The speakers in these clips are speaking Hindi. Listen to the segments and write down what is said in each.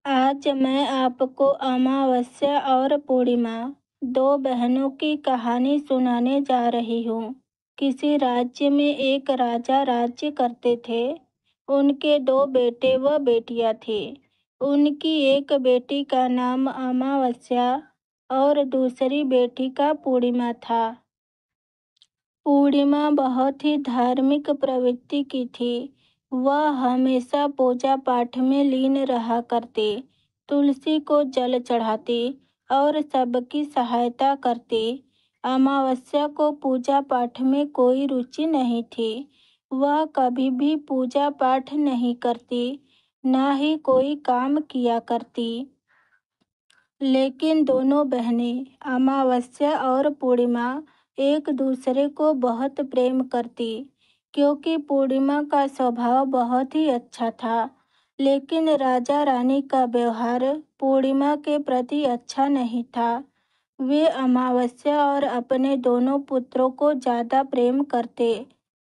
आज मैं आपको अमावस्या और पूर्णिमा, दो बहनों की कहानी सुनाने जा रही हूँ। किसी राज्य में एक राजा राज्य करते थे। उनके दो बेटे व बेटियां थी। उनकी एक बेटी का नाम अमावस्या और दूसरी बेटी का पूर्णिमा था। पूर्णिमा बहुत ही धार्मिक प्रवृत्ति की थी। वह हमेशा पूजा पाठ में लीन रहा करती, तुलसी को जल चढ़ाती और सबकी सहायता करती। अमावस्या को पूजा पाठ में कोई रुचि नहीं थी। वह कभी भी पूजा पाठ नहीं करती, ना ही कोई काम किया करती। लेकिन दोनों बहनें अमावस्या और पूर्णिमा एक दूसरे को बहुत प्रेम करती, क्योंकि पूर्णिमा का स्वभाव बहुत ही अच्छा था। लेकिन राजा रानी का व्यवहार पूर्णिमा के प्रति अच्छा नहीं था। वे अमावस्या और अपने दोनों पुत्रों को ज़्यादा प्रेम करते।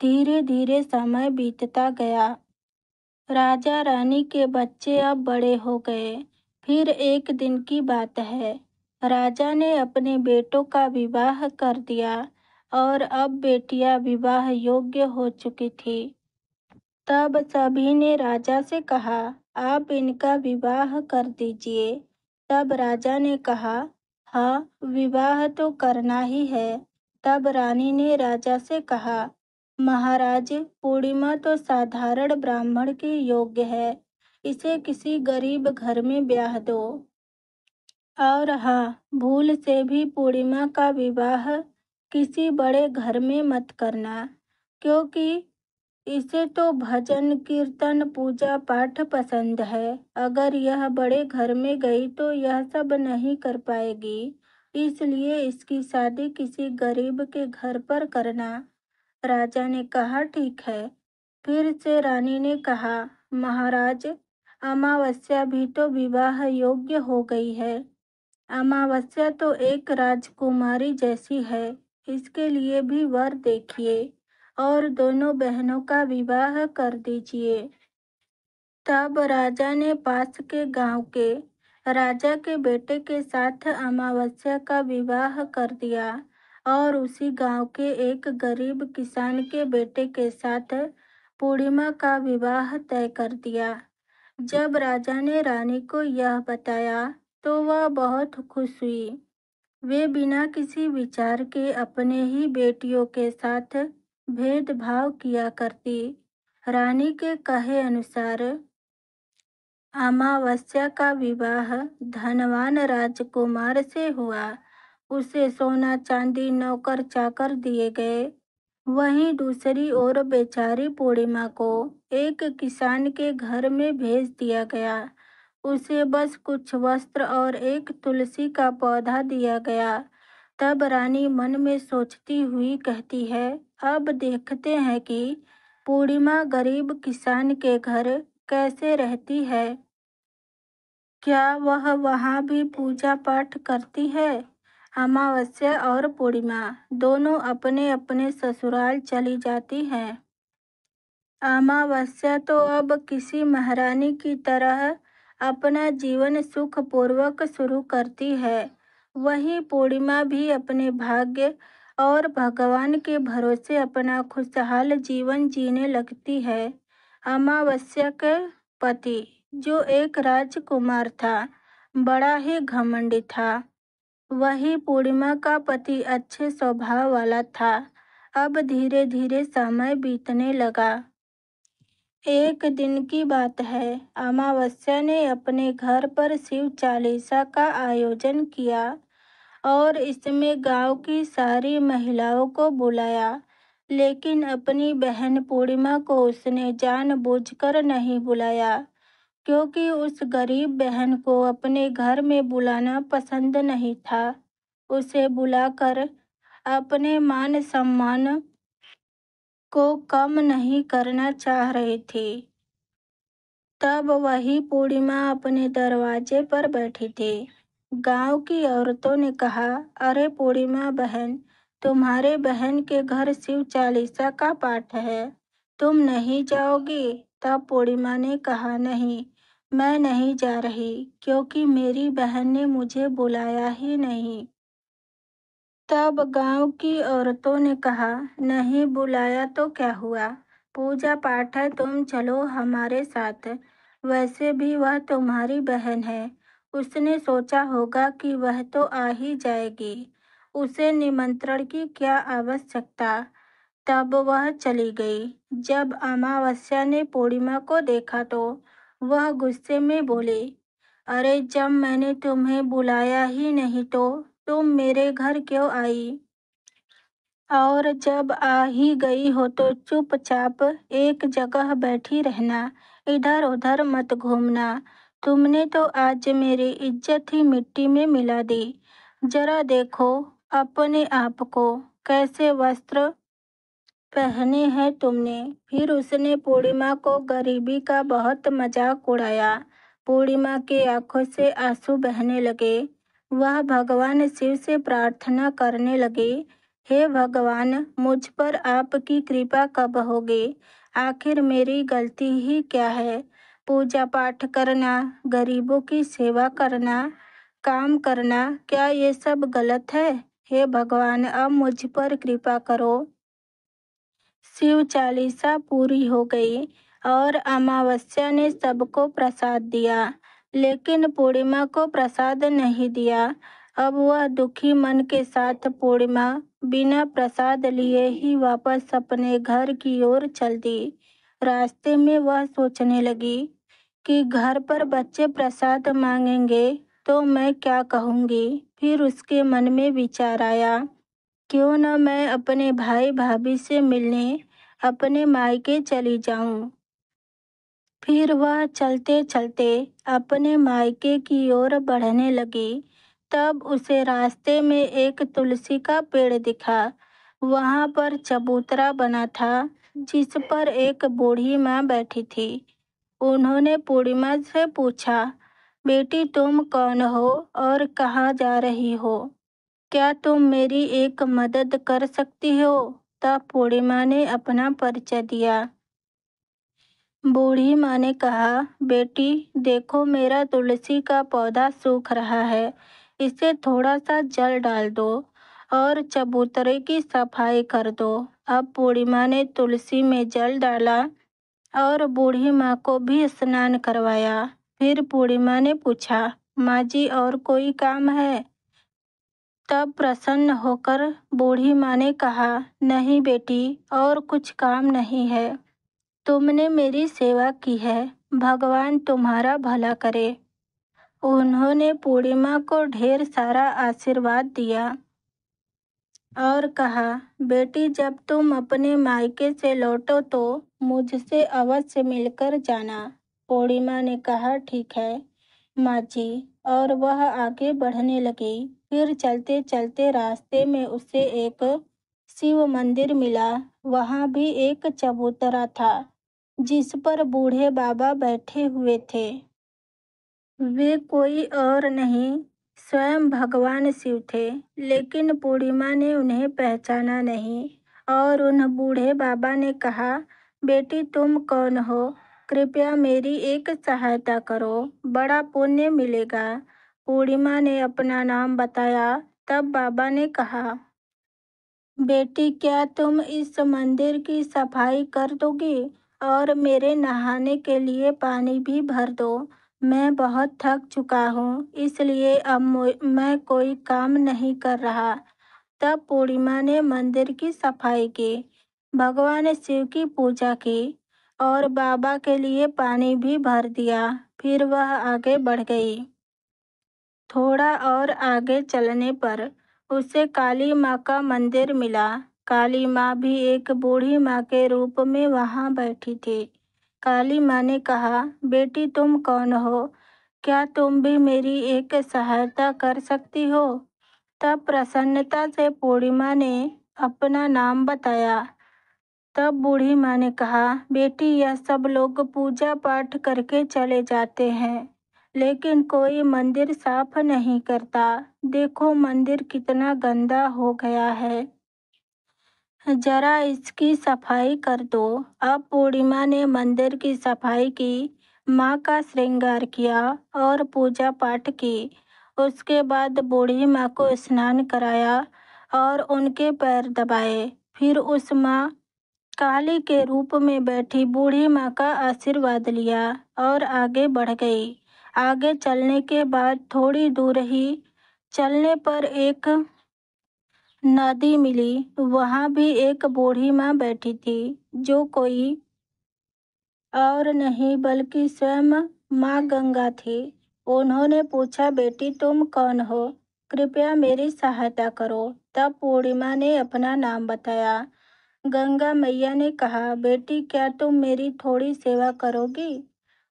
धीरे धीरे समय बीतता गया। राजा रानी के बच्चे अब बड़े हो गए। फिर एक दिन की बात है, राजा ने अपने बेटों का विवाह कर दिया और अब बेटियां विवाह योग्य हो चुकी थी। तब सभी ने राजा से कहा, आप इनका विवाह कर दीजिए। तब राजा ने कहा, हाँ, विवाह तो करना ही है। तब रानी ने राजा से कहा, महाराज, पूर्णिमा तो साधारण ब्राह्मण के योग्य है। इसे किसी गरीब घर में ब्याह दो। और हाँ, भूल से भी पूर्णिमा का विवाह किसी बड़े घर में मत करना, क्योंकि इसे तो भजन कीर्तन पूजा पाठ पसंद है। अगर यह बड़े घर में गई तो यह सब नहीं कर पाएगी। इसलिए इसकी शादी किसी गरीब के घर पर करना। राजा ने कहा, ठीक है। फिर से रानी ने कहा, महाराज, अमावस्या भी तो विवाह योग्य हो गई है। अमावस्या तो एक राजकुमारी जैसी है। इसके लिए भी वर देखिए और दोनों बहनों का विवाह कर दीजिए। तब राजा ने पास के गांव के राजा के बेटे के साथ अमावस्या का विवाह कर दिया और उसी गांव के एक गरीब किसान के बेटे के साथ पूर्णिमा का विवाह तय कर दिया। जब राजा ने रानी को यह बताया तो वह बहुत खुश हुई। वे बिना किसी विचार के अपने ही बेटियों के साथ भेदभाव किया करती। रानी के कहे अनुसार अमावस्या का विवाह धनवान राजकुमार से हुआ। उसे सोना चांदी नौकर चाकर दिए गए। वहीं दूसरी ओर बेचारी पूर्णिमा को एक किसान के घर में भेज दिया गया। उसे बस कुछ वस्त्र और एक तुलसी का पौधा दिया गया। तब रानी मन में सोचती हुई कहती है, अब देखते हैं कि पूर्णिमा गरीब किसान के घर कैसे रहती है। क्या वह वहाँ भी पूजा पाठ करती है। अमावस्या और पूर्णिमा दोनों अपने अपने ससुराल चली जाती हैं। अमावस्या तो अब किसी महारानी की तरह अपना जीवन सुखपूर्वक शुरू करती है। वहीं पूर्णिमा भी अपने भाग्य और भगवान के भरोसे अपना खुशहाल जीवन जीने लगती है। अमावस्या के पति, जो एक राजकुमार था, बड़ा ही घमंडी था। वही पूर्णिमा का पति अच्छे स्वभाव वाला था। अब धीरे धीरे समय बीतने लगा। एक दिन की बात है, अमावस्या ने अपने घर पर शिव चालीसा का आयोजन किया और इसमें गांव की सारी महिलाओं को बुलाया। लेकिन अपनी बहन पूर्णिमा को उसने जानबूझकर नहीं बुलाया, क्योंकि उस गरीब बहन को अपने घर में बुलाना पसंद नहीं था। उसे बुलाकर अपने मान सम्मान को कम नहीं करना चाह रही थी। तब वही पूर्णिमा अपने दरवाजे पर बैठी थी। गांव की औरतों ने कहा, अरे पूर्णिमा बहन, तुम्हारे बहन के घर शिव चालीसा का पाठ है, तुम नहीं जाओगी। तब पूर्णिमा ने कहा, नहीं, मैं नहीं जा रही क्योंकि मेरी बहन ने मुझे बुलाया ही नहीं। तब गांव की औरतों ने कहा, नहीं बुलाया तो क्या हुआ, पूजा पाठ है, तुम चलो हमारे साथ। वैसे भी वह तुम्हारी बहन है। उसने सोचा होगा कि वह तो आ ही जाएगी, उसे निमंत्रण की क्या आवश्यकता। तब वह चली गई। जब अमावस्या ने पूर्णिमा को देखा तो वह गुस्से में बोली, अरे जब मैंने तुम्हें बुलाया ही नहीं तो तुम मेरे घर क्यों आई? और जब आ ही गई हो तो चुपचाप एक जगह बैठी रहना, इधर उधर मत घूमना। तुमने तो आज मेरी इज्जत ही मिट्टी में मिला दी। जरा देखो अपने आप को, कैसे वस्त्र पहने हैं तुमने। फिर उसने पूर्णिमा को गरीबी का बहुत मजाक उड़ाया। पूर्णिमा की आंखों से आंसू बहने लगे। वह भगवान शिव से प्रार्थना करने लगी, हे भगवान, मुझ पर आपकी कृपा कब होगी? आखिर मेरी गलती ही क्या है? पूजा पाठ करना, गरीबों की सेवा करना, काम करना, क्या ये सब गलत है? हे भगवान, अब मुझ पर कृपा करो। शिव चालीसा पूरी हो गई और अमावस्या ने सबको प्रसाद दिया, लेकिन पूर्णिमा को प्रसाद नहीं दिया। अब वह दुखी मन के साथ पूर्णिमा बिना प्रसाद लिए ही वापस अपने घर की ओर चल दी। रास्ते में वह सोचने लगी कि घर पर बच्चे प्रसाद मांगेंगे तो मैं क्या कहूँगी। फिर उसके मन में विचार आया, क्यों न मैं अपने भाई भाभी से मिलने अपने मायके चली जाऊं। फिर वह चलते चलते अपने मायके की ओर बढ़ने लगी। तब उसे रास्ते में एक तुलसी का पेड़ दिखा। वहां पर चबूतरा बना था जिस पर एक बूढ़ी माँ बैठी थी। उन्होंने पूर्णिमा से पूछा, बेटी तुम कौन हो और कहाँ जा रही हो? क्या तुम मेरी एक मदद कर सकती हो? तब पूर्णिमा ने अपना परिचय दिया। बूढ़ी माँ ने कहा, बेटी देखो मेरा तुलसी का पौधा सूख रहा है, इसे थोड़ा सा जल डाल दो और चबूतरे की सफाई कर दो। अब पूर्णिमा ने तुलसी में जल डाला और बूढ़ी माँ को भी स्नान करवाया। फिर पूर्णिमा ने पूछा, माँ जी और कोई काम है? तब प्रसन्न होकर बूढ़ी माँ ने कहा, नहीं बेटी, और कुछ काम नहीं है। तुमने मेरी सेवा की है, भगवान तुम्हारा भला करे। उन्होंने पूर्णिमा को ढेर सारा आशीर्वाद दिया और कहा, बेटी जब तुम अपने मायके से लौटो तो मुझसे अवश्य मिलकर जाना। पूर्णिमा ने कहा, ठीक है माँ जी, और वह आगे बढ़ने लगी। फिर चलते चलते रास्ते में उसे एक शिव मंदिर मिला। वहाँ भी एक चबूतरा था जिस पर बूढ़े बाबा बैठे हुए थे। वे कोई और नहीं, स्वयं भगवान शिव थे। लेकिन पूर्णिमा ने उन्हें पहचाना नहीं और उन बूढ़े बाबा ने कहा, बेटी तुम कौन हो? कृपया मेरी एक सहायता करो, बड़ा पुण्य मिलेगा। पूर्णिमा ने अपना नाम बताया। तब बाबा ने कहा, बेटी क्या तुम इस मंदिर की सफाई कर दोगी और मेरे नहाने के लिए पानी भी भर दो? मैं बहुत थक चुका हूँ, इसलिए अब मैं कोई काम नहीं कर रहा। तब पूर्णिमा ने मंदिर की सफाई की, भगवान शिव की पूजा की और बाबा के लिए पानी भी भर दिया। फिर वह आगे बढ़ गई। थोड़ा और आगे चलने पर उसे काली माँ का मंदिर मिला। काली माँ भी एक बूढ़ी माँ के रूप में वहाँ बैठी थी। काली माँ ने कहा, बेटी तुम कौन हो? क्या तुम भी मेरी एक सहायता कर सकती हो? तब प्रसन्नता से पूर्णिमा ने अपना नाम बताया। तब बूढ़ी माँ ने कहा, बेटी यह सब लोग पूजा पाठ करके चले जाते हैं, लेकिन कोई मंदिर साफ नहीं करता। देखो मंदिर कितना गंदा हो गया है, जरा इसकी सफाई कर दो। अब पूर्णिमा ने मंदिर की सफाई की। माँ का श्रृंगार किया और पूजा पाठ की। उसके बाद बूढ़ी माँ को स्नान कराया और उनके पैर दबाए। फिर उस माँ काली के रूप में बैठी बूढ़ी माँ का आशीर्वाद लिया और आगे बढ़ गई। आगे चलने के बाद थोड़ी दूर ही चलने पर एक नदी मिली। वहाँ भी एक बूढ़ी माँ बैठी थी, जो कोई और नहीं बल्कि स्वयं माँ गंगा थी। उन्होंने पूछा, बेटी तुम कौन हो? कृपया मेरी सहायता करो। तब पूर्णिमा ने अपना नाम बताया। गंगा मैया ने कहा, बेटी क्या तुम मेरी थोड़ी सेवा करोगी?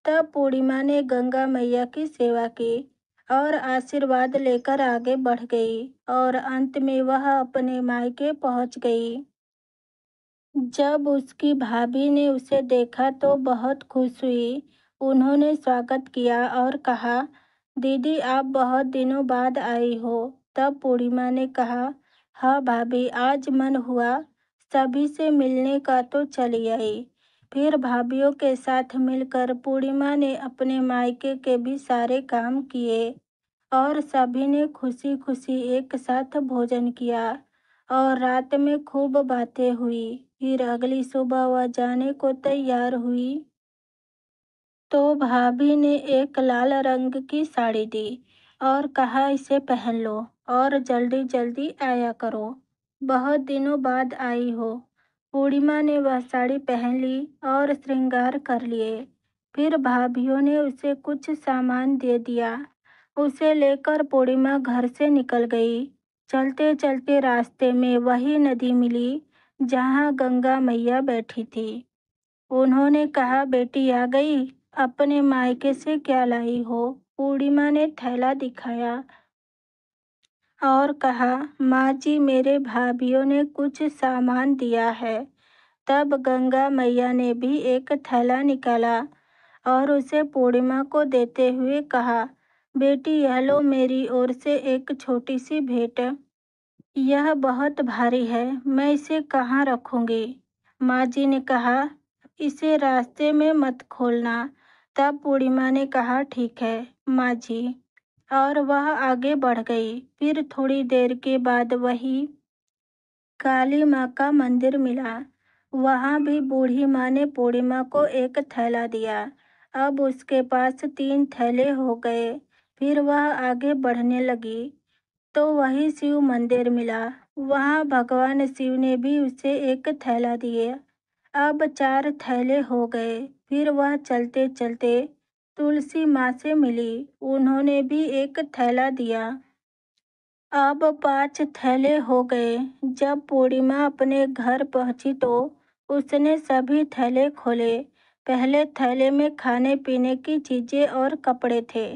तब पूर्णिमा ने गंगा मैया की सेवा की और आशीर्वाद लेकर आगे बढ़ गई और अंत में वह अपने मायके पहुंच गई। जब उसकी भाभी ने उसे देखा तो बहुत खुश हुई। उन्होंने स्वागत किया और कहा, दीदी आप बहुत दिनों बाद आई हो। तब पूर्णिमा ने कहा, हाँ भाभी, आज मन हुआ सभी से मिलने का तो चली आई। फिर भाभीियों के साथ मिलकर पूर्णिमा ने अपने मायके के भी सारे काम किए और सभी ने खुशी खुशी एक साथ भोजन किया और रात में खूब बातें हुई। फिर अगली सुबह वह जाने को तैयार हुई तो भाभी ने एक लाल रंग की साड़ी दी और कहा, इसे पहन लो और जल्दी जल्दी आया करो। बहुत दिनों बाद आई हो। पूर्णिमा ने वह साड़ी पहन ली और श्रृंगार कर लिए। फिर भाभीियों ने उसे कुछ सामान दे दिया। उसे लेकर पूर्णिमा घर से निकल गई। चलते चलते रास्ते में वही नदी मिली जहाँ गंगा मैया बैठी थी। उन्होंने कहा, बेटी आ गई? अपने मायके से क्या लाई हो? पूर्णिमा ने थैला दिखाया और कहा, माँ जी मेरे भाभीियों ने कुछ सामान दिया है। तब गंगा मैया ने भी एक थैला निकाला और उसे पूर्णिमा को देते हुए कहा, बेटी यह लो मेरी ओर से एक छोटी सी भेंट। यह बहुत भारी है, मैं इसे कहाँ रखूंगी? माँ जी ने कहा, इसे रास्ते में मत खोलना। तब पूर्णिमा ने कहा, ठीक है माँ जी, और वह आगे बढ़ गई। फिर थोड़ी देर के बाद वही काली माँ का मंदिर मिला। वहाँ भी बूढ़ी माँ ने पूर्णिमा को एक थैला दिया। अब उसके पास 3 थैले हो गए। फिर वह आगे बढ़ने लगी तो वही शिव मंदिर मिला। वहाँ भगवान शिव ने भी उसे एक थैला दिया। अब 4 थैले हो गए। फिर वह चलते चलते तुलसी माँ से मिली। उन्होंने भी एक थैला दिया। अब 5 थैले हो गए। जब पूर्णिमा अपने घर पहुंची तो उसने सभी थैले खोले। पहले थैले में खाने पीने की चीजें और कपड़े थे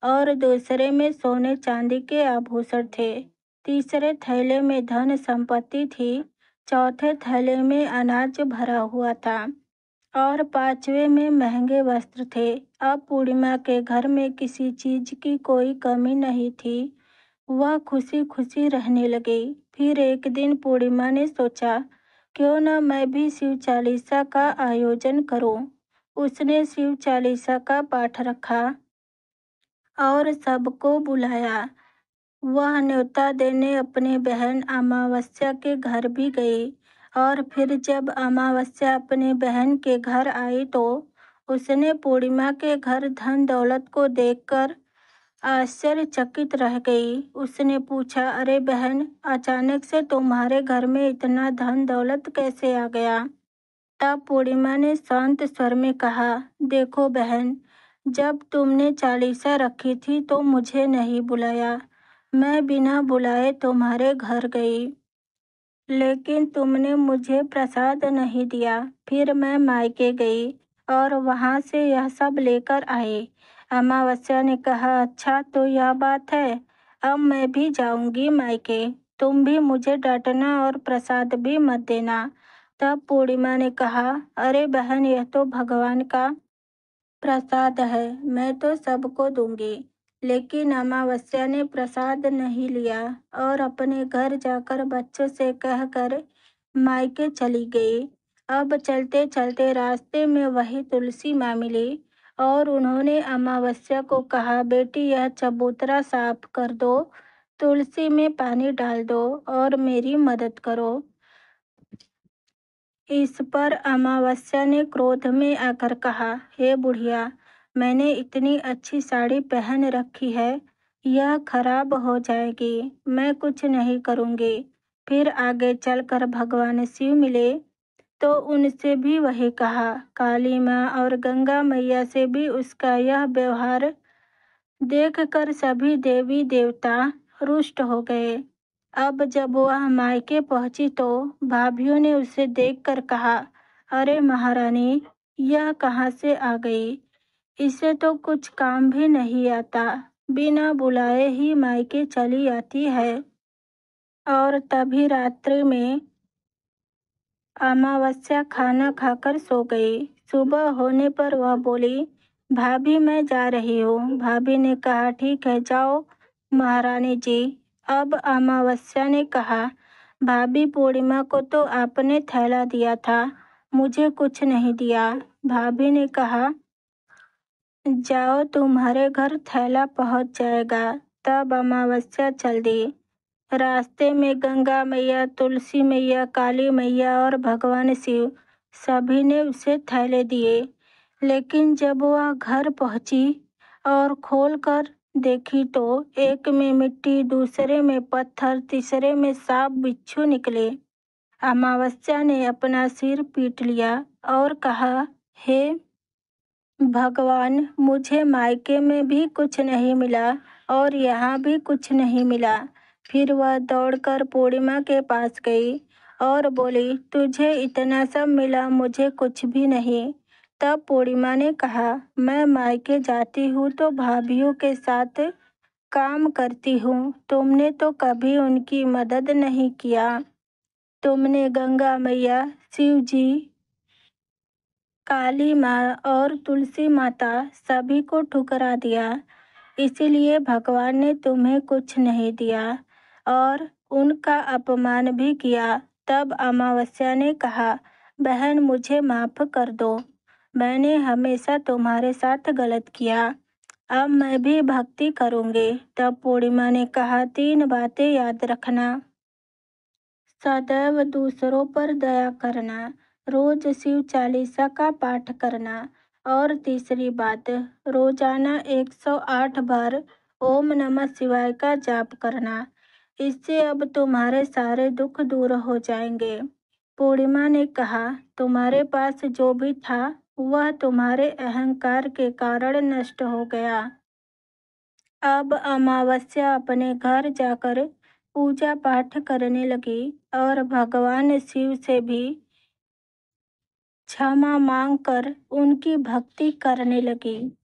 और दूसरे में सोने चांदी के आभूषण थे। तीसरे थैले में धन संपत्ति थी। चौथे थैले में अनाज भरा हुआ था और 5वें में महंगे वस्त्र थे। अब पूर्णिमा के घर में किसी चीज की कोई कमी नहीं थी। वह खुशी खुशी रहने लगी। फिर एक दिन पूर्णिमा ने सोचा, क्यों न मैं भी शिव चालीसा का आयोजन करूं। उसने शिव चालीसा का पाठ रखा और सबको बुलाया। वह न्योता देने अपने बहन अमावस्या के घर भी गई और फिर जब अमावस्या अपने बहन के घर आई तो उसने पूर्णिमा के घर धन दौलत को देखकर आश्चर्यचकित रह गई। उसने पूछा, अरे बहन, अचानक से तुम्हारे घर में इतना धन दौलत कैसे आ गया? तब पूर्णिमा ने शांत स्वर में कहा, देखो बहन, जब तुमने चालीसा रखी थी तो मुझे नहीं बुलाया। मैं बिना बुलाए तुम्हारे घर गई, लेकिन तुमने मुझे प्रसाद नहीं दिया। फिर मैं मायके गई और वहाँ से यह सब लेकर आई। अमावस्या ने कहा, अच्छा तो यह बात है, अब मैं भी जाऊंगी मायके। तुम भी मुझे डांटना और प्रसाद भी मत देना। तब पूर्णिमा ने कहा, अरे बहन, यह तो भगवान का प्रसाद है, मैं तो सबको दूंगी। लेकिन अमावस्या ने प्रसाद नहीं लिया और अपने घर जाकर बच्चों से कहकर मायके चली गई। अब चलते चलते रास्ते में वही तुलसी माँ मिली। और उन्होंने अमावस्या को कहा, बेटी यह चबूतरा साफ कर दो, तुलसी में पानी डाल दो और मेरी मदद करो। इस पर अमावस्या ने क्रोध में आकर कहा, हे बुढ़िया, मैंने इतनी अच्छी साड़ी पहन रखी है, यह खराब हो जाएगी, मैं कुछ नहीं करूँगी। फिर आगे चलकर भगवान शिव मिले तो उनसे भी वही कहा। काली माँ और गंगा मैया से भी उसका यह व्यवहार देखकर सभी देवी देवता रुष्ट हो गए। अब जब वह मायके पहुंची तो भाभीयों ने उसे देखकर कहा, अरे महारानी, यह कहाँ से आ गई? इसे तो कुछ काम भी नहीं आता, बिना बुलाए ही मायके चली आती है। और तभी रात्रि में अमावस्या खाना खाकर सो गई। सुबह होने पर वह बोली, भाभी मैं जा रही हूँ। भाभी ने कहा, ठीक है जाओ महारानी जी। अब अमावस्या ने कहा, भाभी पूर्णिमा को तो आपने थैला दिया था, मुझे कुछ नहीं दिया। भाभी ने कहा, जाओ तुम्हारे घर थैला पहुँच जाएगा। तब अमावस्या चल दी। रास्ते में गंगा मैया, तुलसी मैया, काली मैया और भगवान शिव सभी ने उसे थैले दिए। लेकिन जब वह घर पहुंची और खोलकर देखी तो एक में मिट्टी, दूसरे में पत्थर, तीसरे में सांप बिच्छू निकले। अमावस्या ने अपना सिर पीट लिया और कहा, हे भगवान, मुझे मायके में भी कुछ नहीं मिला और यहाँ भी कुछ नहीं मिला। फिर वह दौड़कर पूर्णिमा के पास गई और बोली, तुझे इतना सब मिला, मुझे कुछ भी नहीं। तब पूर्णिमा ने कहा, मैं मायके जाती हूँ तो भाभीयों के साथ काम करती हूँ, तुमने तो कभी उनकी मदद नहीं किया। तुमने गंगा मैया, शिव जी, काली माँ और तुलसी माता सभी को ठुकरा दिया, इसीलिए भगवान ने तुम्हें कुछ नहीं दिया और उनका अपमान भी किया। तब अमावस्या ने कहा, बहन मुझे माफ कर दो, मैंने हमेशा तुम्हारे साथ गलत किया, अब मैं भी भक्ति करूँगी। तब पूर्णिमा ने कहा, 3 बातें याद रखना। सदैव दूसरों पर दया करना, रोज शिव चालीसा का पाठ करना और तीसरी बात, रोजाना 108 बार ओम नमः शिवाय का जाप करना। इससे अब तुम्हारे सारे दुख दूर हो जाएंगे। पूर्णिमा ने कहा, तुम्हारे पास जो भी था वह तुम्हारे अहंकार के कारण नष्ट हो गया। अब अमावस्या अपने घर जाकर पूजा पाठ करने लगी और भगवान शिव से भी क्षमा मांगकर उनकी भक्ति करने लगी।